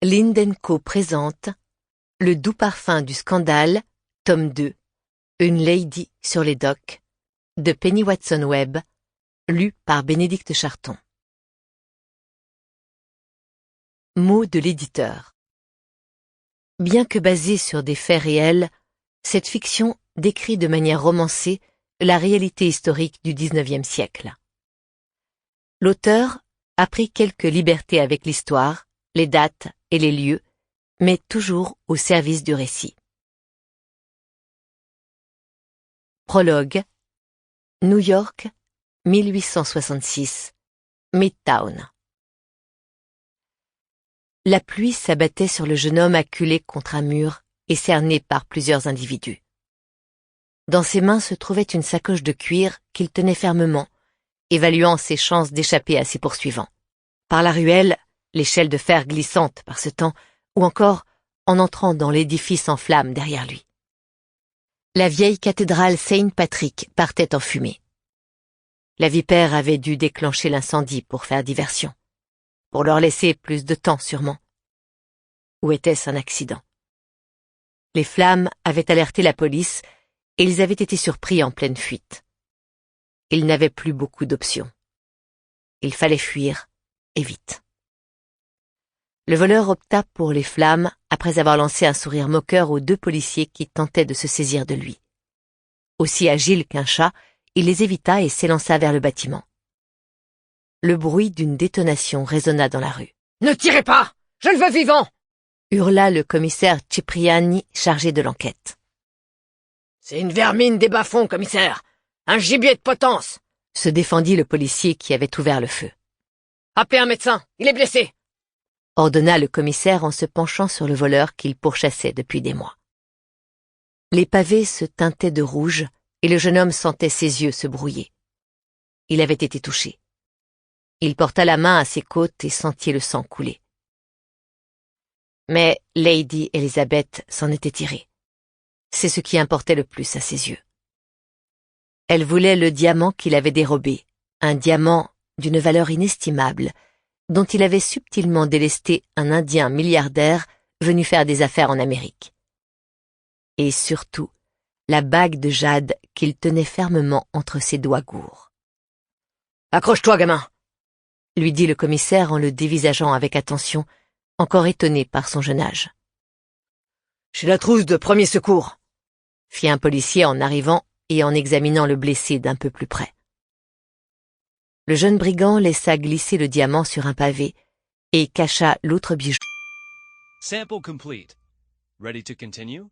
Lind & Co présente Le doux parfum du scandale, tome 2, Une lady sur les docks, de Penny Watson-Webb, lu par Bénédicte Charton. Mot de l'éditeur. Bien que basée sur des faits réels, cette fiction décrit de manière romancée la réalité historique du XIXe siècle. L'auteur a pris quelques libertés avec l'histoire, les dates et les lieux, mais toujours au service du récit. Prologue. New York, 1866. Midtown. La pluie s'abattait sur le jeune homme acculé contre un mur et cerné par plusieurs individus. Dans ses mains se trouvait une sacoche de cuir qu'il tenait fermement, évaluant ses chances d'échapper à ses poursuivants. Par la ruelle, l'échelle de fer glissante par ce temps, ou encore en entrant dans l'édifice en flammes derrière lui. La vieille cathédrale Saint-Patrick partait en fumée. La vipère avait dû déclencher l'incendie pour faire diversion, pour leur laisser plus de temps sûrement. Ou était-ce un accident? Les flammes avaient alerté la police et ils avaient été surpris en pleine fuite. Ils n'avaient plus beaucoup d'options. Il fallait fuir, et vite. Le voleur opta pour les flammes après avoir lancé un sourire moqueur aux deux policiers qui tentaient de se saisir de lui. Aussi agile qu'un chat, il les évita et s'élança vers le bâtiment. Le bruit d'une détonation résonna dans la rue. « Ne tirez pas! Je le veux vivant !» hurla le commissaire Cipriani, chargé de l'enquête. « C'est une vermine des bas-fonds, commissaire! Un gibier de potence !» se défendit le policier qui avait ouvert le feu. « Appelez un médecin, il est blessé !» ordonna le commissaire en se penchant sur le voleur qu'il pourchassait depuis des mois. Les pavés se teintaient de rouge et le jeune homme sentait ses yeux se brouiller. Il avait été touché. Il porta la main à ses côtes et sentit le sang couler. Mais Lady Elizabeth s'en était tirée. C'est ce qui importait le plus à ses yeux. Elle voulait le diamant qu'il avait dérobé, un diamant d'une valeur inestimable, dont il avait subtilement délesté un Indien milliardaire venu faire des affaires en Amérique. Et surtout, la bague de jade qu'il tenait fermement entre ses doigts gourds. « Accroche-toi, gamin !» lui dit le commissaire en le dévisageant avec attention, encore étonné par son jeune âge. « J'ai la trousse de premier secours !» fit un policier en arrivant et en examinant le blessé d'un peu plus près. Le jeune brigand laissa glisser le diamant sur un pavé et cacha l'autre bijou. Sample complete. Ready to continue?